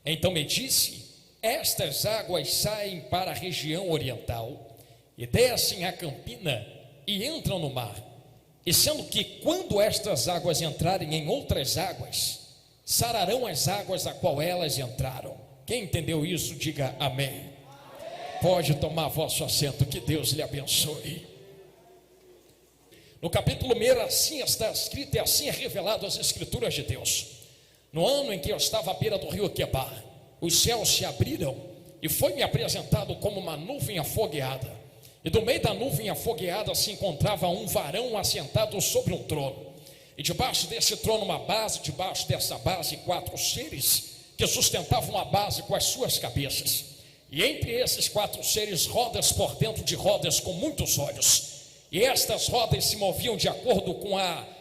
Então me disse: estas águas saem para a região oriental e descem a campina e entram no mar. E sendo que quando estas águas entrarem em outras águas, sararão as águas a qual elas entraram. Quem entendeu isso, diga amém. Pode tomar vosso assento, que Deus lhe abençoe. No capítulo 1, assim está escrito e assim é revelado as escrituras de Deus. No ano em que eu estava à beira do rio Quebar, os céus se abriram e foi-me apresentado como uma nuvem afogueada. E do meio da nuvem afogueada se encontrava um varão assentado sobre um trono. E debaixo desse trono uma base, debaixo dessa base 4 seres que sustentavam a base com as suas cabeças. E entre esses 4 seres rodas por dentro de rodas com muitos olhos. E estas rodas se moviam de acordo com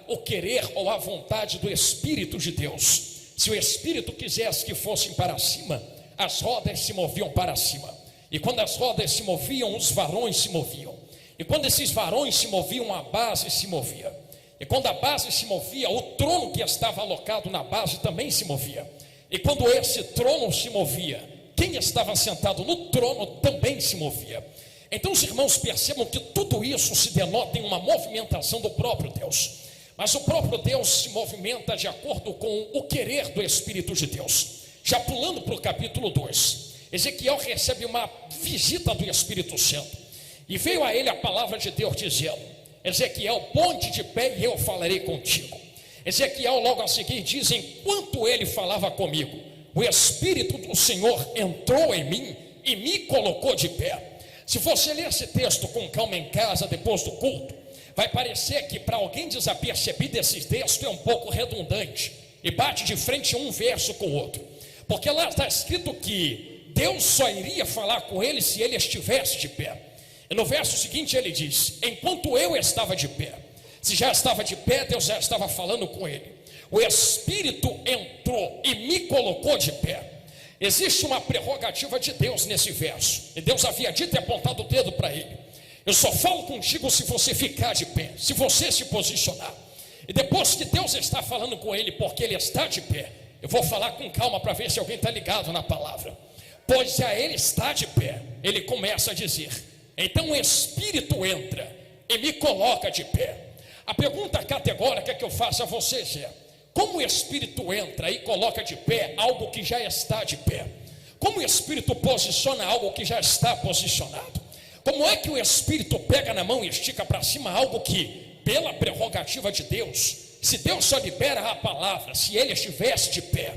o querer ou a vontade do Espírito de Deus. Se o Espírito quisesse que fossem para cima, as rodas se moviam para cima. E quando as rodas se moviam, os varões se moviam. E quando esses varões se moviam, a base se movia. E quando a base se movia, o trono que estava alocado na base também se movia. E quando esse trono se movia, quem estava sentado no trono também se movia. Então os irmãos percebam que tudo isso se denota em uma movimentação do próprio Deus. Mas o próprio Deus se movimenta de acordo com o querer do Espírito de Deus. Já pulando para o capítulo 2, Ezequiel recebe uma visita do Espírito Santo. E veio a ele a palavra de Deus dizendo: Ezequiel, ponte de pé e eu falarei contigo. Ezequiel logo a seguir diz: enquanto ele falava comigo, o Espírito do Senhor entrou em mim e me colocou de pé. Se você ler esse texto com calma em casa depois do culto, vai parecer que para alguém desapercebido esse texto é um pouco redundante e bate de frente um verso com o outro, porque lá está escrito que Deus só iria falar com ele se ele estivesse de pé. E no verso seguinte ele diz: enquanto eu estava de pé. Se já estava de pé, Deus já estava falando com ele. O Espírito entrou e me colocou de pé. Existe uma prerrogativa de Deus nesse verso, e Deus havia dito e apontado o dedo para ele: eu só falo contigo se você ficar de pé, se você se posicionar. E depois que Deus está falando com ele, porque ele está de pé, eu vou falar com calma para ver se alguém está ligado na palavra. Pois já ele está de pé, ele começa a dizer: então o Espírito entra e me coloca de pé. A pergunta categórica que eu faço a vocês é: como o Espírito entra e coloca de pé algo que já está de pé? Como o Espírito posiciona algo que já está posicionado? Como é que o Espírito pega na mão e estica para cima algo que, pela prerrogativa de Deus, se Deus só libera a palavra se ele estivesse de pé,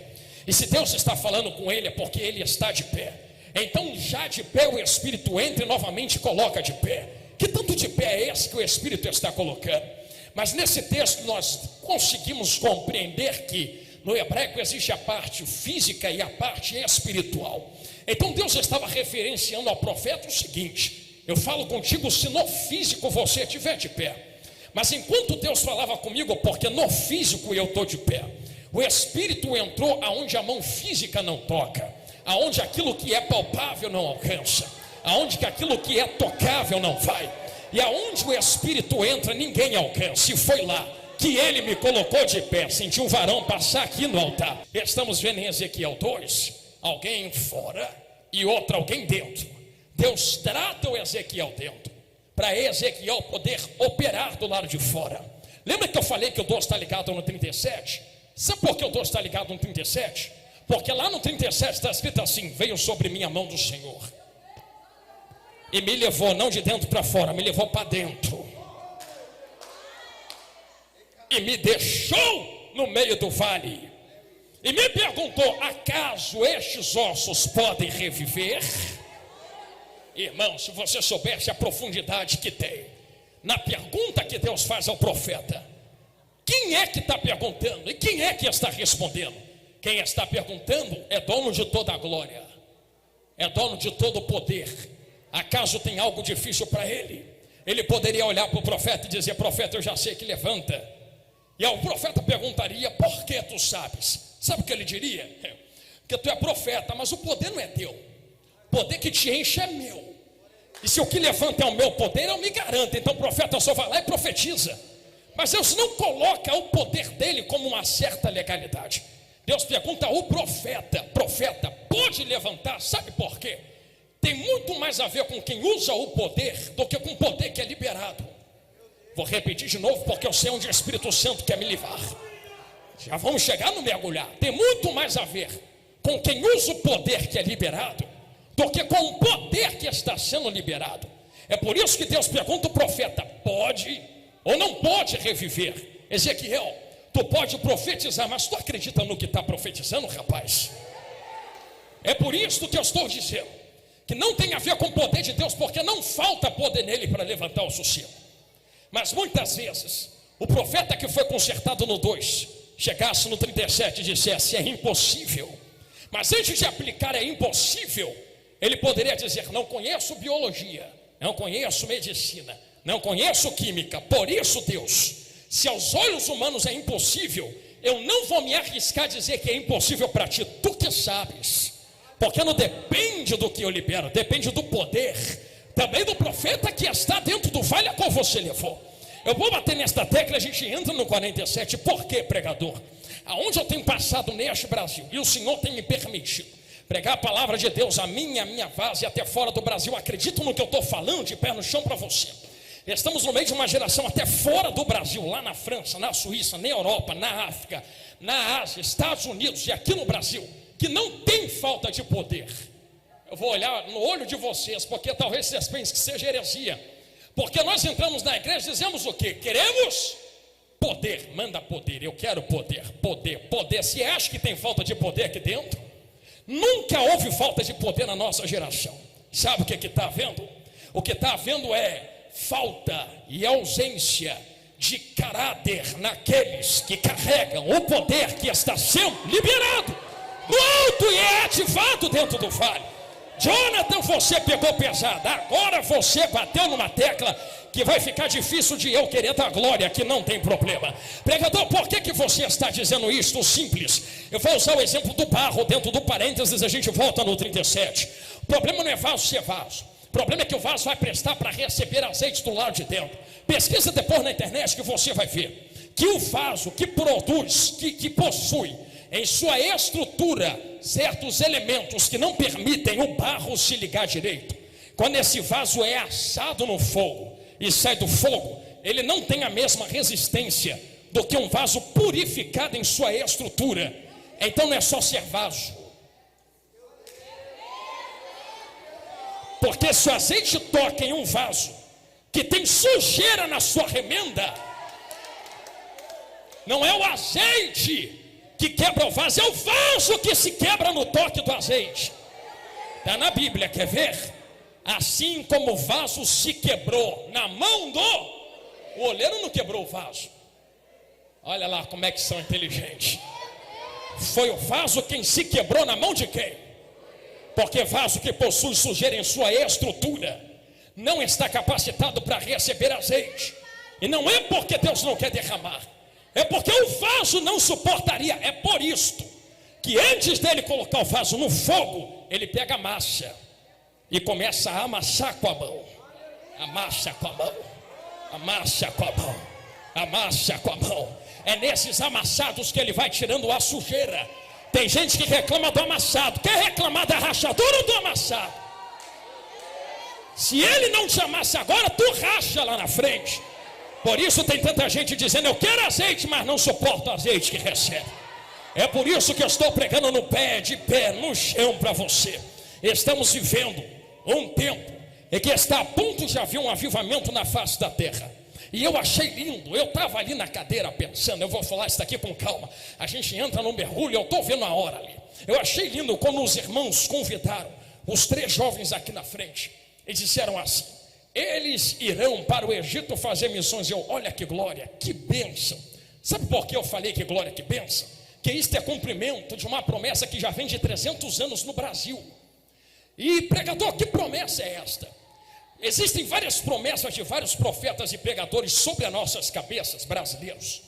e se Deus está falando com ele é porque ele está de pé. Então já de pé o Espírito entra e novamente coloca de pé. Que tanto de pé é esse que o Espírito está colocando? Mas nesse texto nós conseguimos compreender que no hebraico existe a parte física e a parte espiritual. Então Deus estava referenciando ao profeta o seguinte: eu falo contigo se no físico você estiver de pé. Mas enquanto Deus falava comigo, porque no físico eu estou de pé, o Espírito entrou aonde a mão física não toca, aonde aquilo que é palpável não alcança, aonde que aquilo que é tocável não vai. E aonde o Espírito entra, ninguém alcança. E foi lá que ele me colocou de pé. Senti um varão passar aqui no altar. Estamos vendo em Ezequiel 2, alguém fora e outro alguém dentro. Deus trata o Ezequiel dentro, para Ezequiel poder operar do lado de fora. Lembra que eu falei que o 2 está ligado no 37? Sabe por que o 2 está ligado no 37? Porque lá no 37 está escrito assim: veio sobre mim a mão do Senhor e me levou, não de dentro para fora, me levou para dentro, e me deixou no meio do vale, e me perguntou: acaso estes ossos podem reviver? Irmão, se você soubesse a profundidade que tem na pergunta que Deus faz ao profeta, quem é que está perguntando e quem é que está respondendo? Quem está perguntando é dono de toda a glória, é dono de todo o poder. Acaso tem algo difícil para ele? Ele poderia olhar para o profeta e dizer: profeta, eu já sei que levanta. E o profeta perguntaria: por que tu sabes? Sabe o que ele diria? Porque tu é profeta, mas o poder não é teu. O poder que te enche é meu. E se o que levanta é o meu poder, eu me garanto. Então o profeta só vai lá e profetiza. Mas Deus não coloca o poder dele como uma certa legalidade. Deus pergunta ao profeta, pode levantar? Sabe por quê? Tem muito mais a ver com quem usa o poder do que com o poder que é liberado. Vou repetir de novo porque eu sei onde o Espírito Santo quer me levar. Já vamos chegar no mergulhar. Tem muito mais a ver com quem usa o poder que é liberado do que com o poder que está sendo liberado. É por isso que Deus pergunta ao profeta: pode ou não pode reviver? Ezequiel, tu pode profetizar, mas tu acredita no que está profetizando, rapaz? É por isso que eu estou dizendo que não tem a ver com o poder de Deus, porque não falta poder nele para levantar o sossego. Mas muitas vezes o profeta que foi consertado no 2 chegasse no 37 e dissesse: é impossível. Mas antes de aplicar é impossível, ele poderia dizer: não conheço biologia, não conheço medicina, não conheço química. Por isso, Deus, se aos olhos humanos é impossível, eu não vou me arriscar a dizer que é impossível para ti. Tu que sabes, porque não depende do que eu libero, depende do poder também do profeta que está dentro do vale a qual você levou. Eu vou bater nesta tecla, a gente entra no 47. Por quê, pregador? Aonde eu tenho passado neste Brasil, e o Senhor tem me permitido pregar a palavra de Deus a minha base até fora do Brasil. Acredito no que eu estou falando, de pé no chão para você. Estamos no meio de uma geração até fora do Brasil, lá na França, na Suíça, na Europa, na África, na Ásia, Estados Unidos e aqui no Brasil, que não tem falta de poder. Eu vou olhar no olho de vocês, porque talvez vocês pensem que seja heresia. Porque nós entramos na igreja e dizemos o quê? Queremos poder, manda poder, eu quero poder, poder. Se acha que tem falta de poder aqui dentro, nunca houve falta de poder na nossa geração. Sabe o que está havendo? O que está havendo é falta e ausência de caráter naqueles que carregam o poder que está sendo liberado no alto e é ativado dentro do vale. Jonathan, você pegou pesado, agora você bateu numa tecla que vai ficar difícil de eu querer dar glória, que não tem problema. Pregador, por que você está dizendo isto? Simples, eu vou usar o exemplo do barro, dentro do parênteses a gente volta no 37. O problema não é vaso ser vaso, o problema é que o vaso vai prestar para receber azeite do lado de dentro. Pesquisa depois na internet que você vai ver que o vaso que produz, que possui em sua estrutura certos elementos que não permitem o barro se ligar direito. Quando esse vaso é assado no fogo e sai do fogo, ele não tem a mesma resistência do que um vaso purificado em sua estrutura. Então não é só ser vaso, porque se o azeite toca em um vaso que tem sujeira na sua remenda, não é o azeite que quebra o vaso, é o vaso que se quebra no toque do azeite. Está na Bíblia, quer ver? Assim como o vaso se quebrou na mão do... O oleiro não quebrou o vaso. Olha lá como é que são inteligentes. Foi o vaso quem se quebrou na mão de quem? Porque vaso que possui sujeira em sua estrutura não está capacitado para receber azeite. E não é porque Deus não quer derramar, é porque o vaso não suportaria. É por isto que antes dele colocar o vaso no fogo, ele pega a massa e começa a amassar com a mão. Amassa com a mão, amassa com a mão, amassa com a mão. É nesses amassados que ele vai tirando a sujeira. Tem gente que reclama do amassado. Quer reclamar da rachadura ou do amassado? Se ele não te amassa agora, tu racha lá na frente. Por isso tem tanta gente dizendo: eu quero azeite, mas não suporto o azeite que recebe. É por isso que eu estou pregando no pé, de pé, no chão para você. Estamos vivendo um tempo em que está a ponto de haver um avivamento na face da terra. E eu achei lindo, eu estava ali na cadeira pensando, eu vou falar isso aqui com calma. A gente entra no mergulho, eu estou vendo a hora ali. Eu achei lindo quando os irmãos convidaram os 3 jovens aqui na frente e disseram assim: eles irão para o Egito fazer missões. Eu, olha que glória, que bênção. Sabe por que eu falei que glória, que bênção? Que isto é cumprimento de uma promessa que já vem de 300 anos no Brasil. E pregador, que promessa é esta? Existem várias promessas de vários profetas e pregadores sobre as nossas cabeças, brasileiros,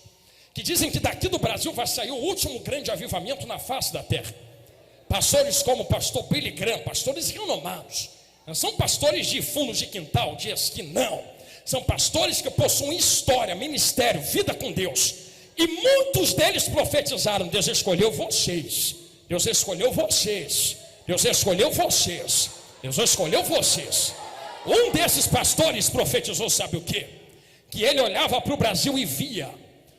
que dizem que daqui do Brasil vai sair o último grande avivamento na face da terra. Pastores como o pastor Billy Graham, pastores renomados. Não são pastores de fundo de quintal, de esquina, não. São pastores que possuem história, ministério, vida com Deus, E muitos deles profetizaram: Deus escolheu vocês, Deus escolheu vocês, Deus escolheu vocês, Deus escolheu vocês. Um desses pastores profetizou, sabe o quê? Que ele olhava para o Brasil e via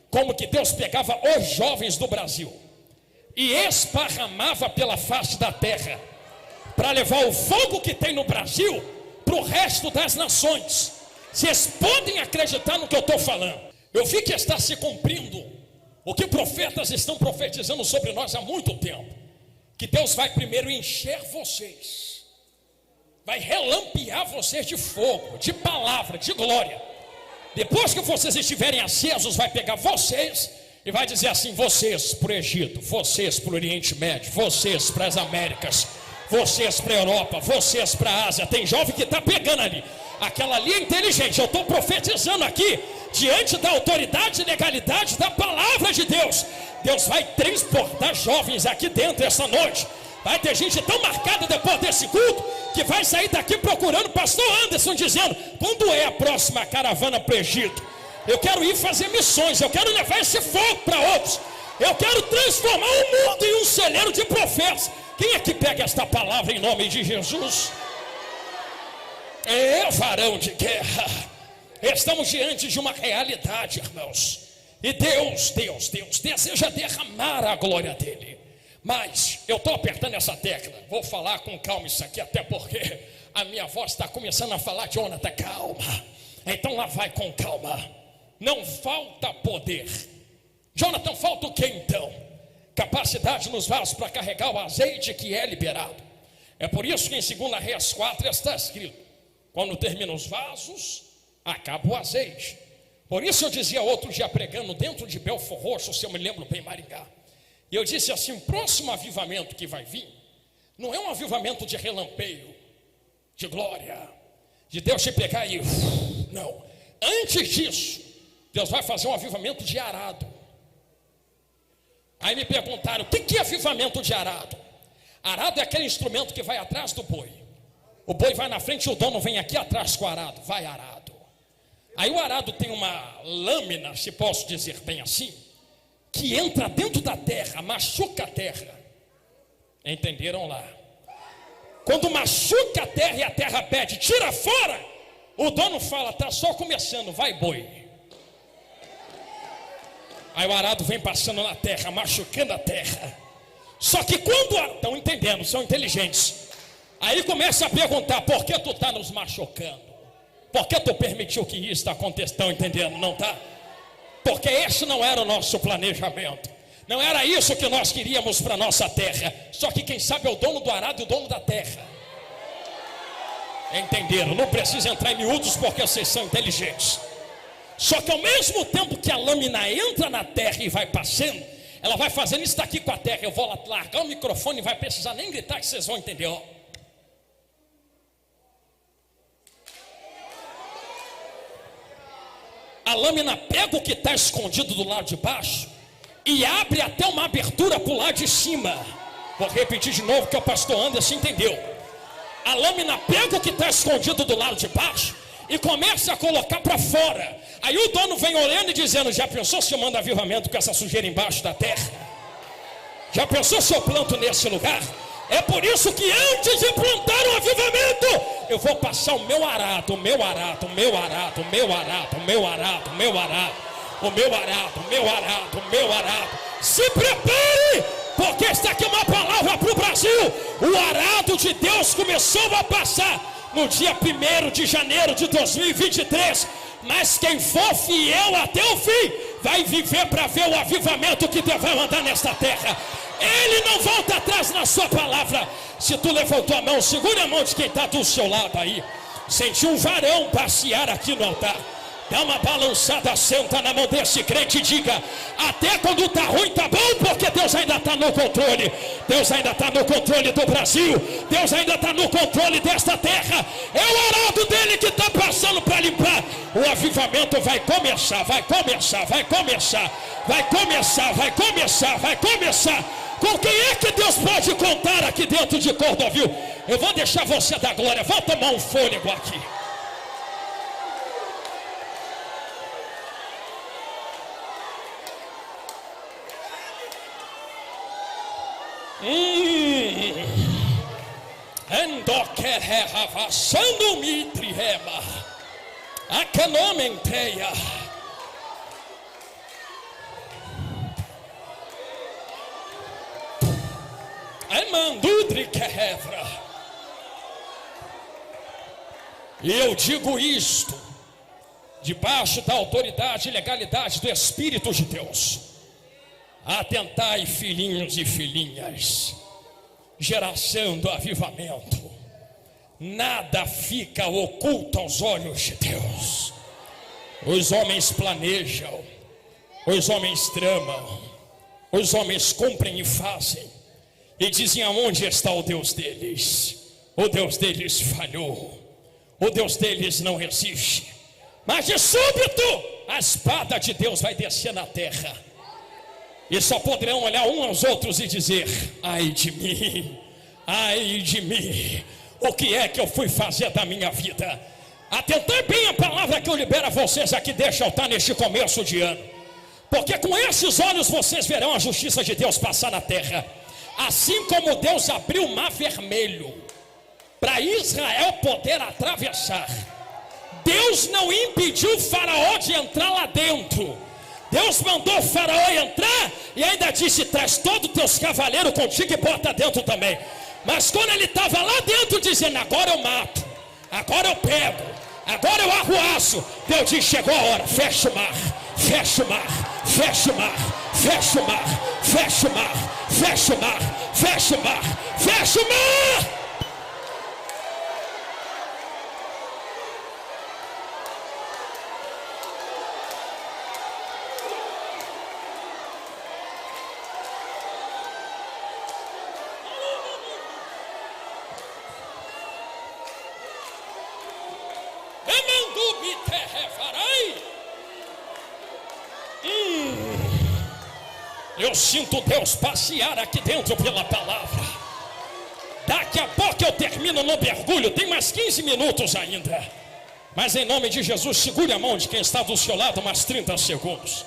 como que Deus pegava os jovens do Brasil e esparramava pela face da terra, para levar o fogo que tem no Brasil para o resto das nações. Vocês podem acreditar no que eu estou falando? Eu vi que está se cumprindo o que profetas estão profetizando sobre nós há muito tempo, que Deus vai primeiro encher vocês, vai relampear vocês de fogo, de palavra, de glória. Depois que vocês estiverem acesos, vai pegar vocês e vai dizer assim: vocês para o Egito, vocês para o Oriente Médio, vocês para as Américas, vocês para a Europa, vocês para a Ásia. Tem jovem que está pegando ali. Aquela ali é inteligente. Eu estou profetizando aqui, diante da autoridade e legalidade da palavra de Deus. Deus vai transportar jovens aqui dentro essa noite. Vai ter gente tão marcada depois desse culto que vai sair daqui procurando o pastor Anderson, dizendo: quando é a próxima caravana para o Egito? Eu quero ir fazer missões, eu quero levar esse fogo para outros, eu quero transformar o mundo em um celeiro de profetas. Quem é que pega esta palavra em nome de Jesus? É, varão de guerra. Estamos diante de uma realidade, irmãos. E Deus deseja derramar a glória dele. Mas eu estou apertando essa tecla. Vou falar com calma isso aqui, até porque a minha voz está começando a falar: Jonathan, calma. Então lá vai com calma. Não falta poder. Jonathan, falta o que então? Capacidade nos vasos para carregar o azeite que é liberado. É por isso que em 2 Reis 4 está escrito: quando terminam os vasos, acaba o azeite. Por isso eu dizia outro dia, pregando dentro de Belfor Roxo, se eu me lembro bem, Maringá. E eu disse assim: o próximo avivamento que vai vir não é um avivamento de relampeio, de glória, de Deus te pegar e não. Antes disso, Deus vai fazer um avivamento de arado. Aí me perguntaram: o que é avivamento de arado? Arado é aquele instrumento que vai atrás do boi. O boi vai na frente e o dono vem aqui atrás com o arado. Vai arado. Aí o arado tem uma lâmina, se posso dizer bem assim, que entra dentro da terra, machuca a terra. Entenderam lá? Quando machuca a terra e a terra pede: tira fora, o dono fala: tá só começando, vai boi. Aí o arado vem passando na terra, machucando a terra. Só que quando estão entendendo, são inteligentes. Aí começa a perguntar: por que tu está nos machucando? Por que tu permitiu que isso aconteça? Estão entendendo, não está? Porque esse não era o nosso planejamento. Não era isso que nós queríamos para a nossa terra. Só que quem sabe é o dono do arado e o dono da terra. Entenderam? Não precisa entrar em miúdos porque vocês são inteligentes. Só que ao mesmo tempo que a lâmina entra na terra e vai passando, ela vai fazendo isso daqui com a terra. Eu vou largar o microfone e vai precisar nem gritar que vocês vão entender, ó. A lâmina pega o que está escondido do lado de baixo e abre até uma abertura para o lado de cima. Vou repetir de novo que o pastor Anderson entendeu. A lâmina pega o que está escondido do lado de baixo e começa a colocar para fora. Aí o dono vem olhando e dizendo: já pensou se eu mando avivamento com essa sujeira embaixo da terra? Já pensou se eu planto nesse lugar? É por isso que antes de plantar um avivamento, eu vou passar o meu arado, o meu arado, o meu arado, o meu arado, o meu arado, o meu arado, o meu arado, o meu arado, o meu arado. Se prepare, porque está aqui uma palavra para o Brasil. O arado de Deus começou a passar no dia 1º de janeiro de 2023. Mas quem for fiel até o fim vai viver para ver o avivamento que Deus vai mandar nesta terra. Ele não volta atrás na sua palavra. Se tu levantou a mão, segura a mão de quem está do seu lado aí. Senti um varão passear aqui no altar. Dá uma balançada, senta na mão desse crente e diga: até quando está ruim está bom, porque Deus ainda está no controle. Deus ainda está no controle do Brasil. Deus ainda está no controle desta terra. É o arado dele que está passando para limpar. O avivamento vai começar, vai começar, vai começar, vai começar, vai começar, vai começar. Com quem é que Deus pode contar aqui dentro de Cordovil? Eu vou deixar você dar glória. Vou tomar um fôlego aqui. Endoquereva, sando mitrihema, acaноmentreia. Emandudri querevra. E eu digo isto debaixo da autoridade e legalidade do Espírito de Deus. Atentai, filhinhos e filhinhas, geração do avivamento, nada fica oculto aos olhos de Deus. Os homens planejam, os homens tramam, os homens cumprem e fazem, e dizem aonde está o Deus deles. O Deus deles falhou, o Deus deles não existe. Mas de súbito a espada de Deus vai descer na terra, e só poderão olhar uns aos outros e dizer: ai de mim, ai de mim, o que é que eu fui fazer da minha vida? Atentai bem a palavra que eu libero a vocês aqui deste altar neste começo de ano, porque com esses olhos vocês verão a justiça de Deus passar na terra. Assim como Deus abriu o mar vermelho para Israel poder atravessar, Deus não impediu o faraó de entrar lá dentro. Deus mandou o faraó entrar e ainda disse: traz todos os teus cavaleiros contigo e bota dentro também. Mas quando ele estava lá dentro dizendo: agora eu mato, agora eu pego, agora eu arruaço, Deus disse: chegou a hora, fecha o mar, fecha o mar, fecha o mar, fecha o mar, fecha o mar, fecha o mar, fecha o mar, fecha o mar. Eu sinto Deus passear aqui dentro pela palavra. Daqui a pouco eu termino no mergulho. Tem mais 15 minutos ainda. Mas em nome de Jesus, segure a mão de quem está do seu lado mais 30 segundos.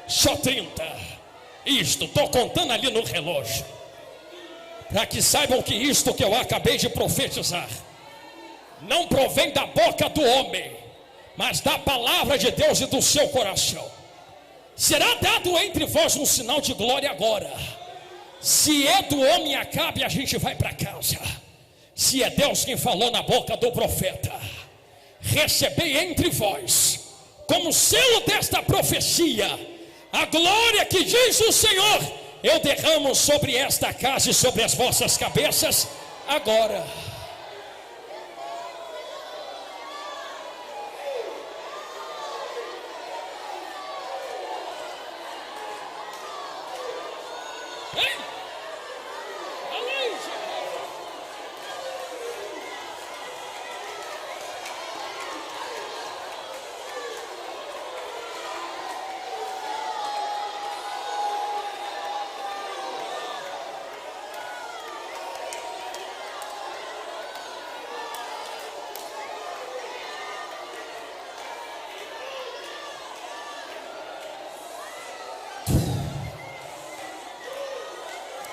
Só 30. Isto, estou contando ali no relógio, para que saibam que isto que eu acabei de profetizar não provém da boca do homem, mas da palavra de Deus e do seu coração. Será dado entre vós um sinal de glória agora. Se é do homem, acabe, a gente vai para casa. Se é Deus quem falou na boca do profeta, recebei entre vós, como selo desta profecia, a glória que diz o Senhor: eu derramo sobre esta casa e sobre as vossas cabeças agora.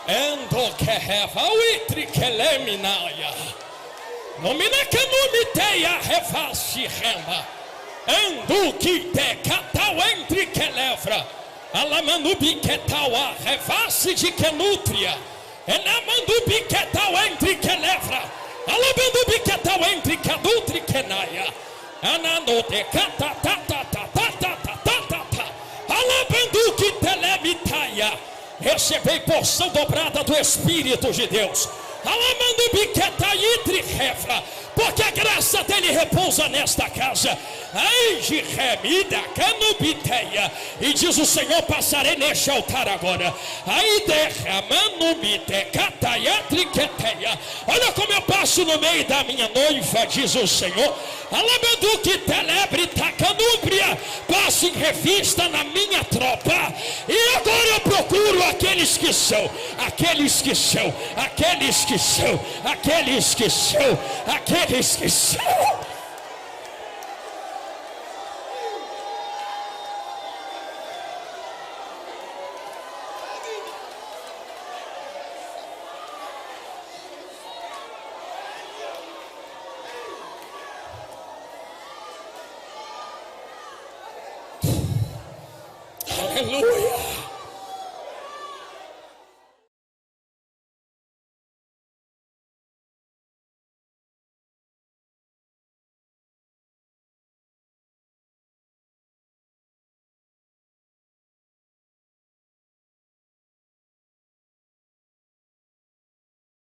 Endo que reva uitri que leminaia, nomina que numiteia revasi rema, endo que te catal entre que levra, alamandubi que taua revasi de que nutria, enamandubi que tal entre que levra, alamandubi que tal entre que nutri que naia, ananote cata tata tata tata tata, alamandu que telemitaia. Recebei porção dobrada do Espírito de Deus. Porque a graça dele repousa nesta casa. E diz o Senhor: passarei neste altar agora. Olha como eu passo no meio da minha noiva, diz o Senhor. Passo em revista na minha tropa. E agora eu procuro aqueles que são, aqueles que são, aqueles que são, aqueles que são, aqueles que são. Aleluia.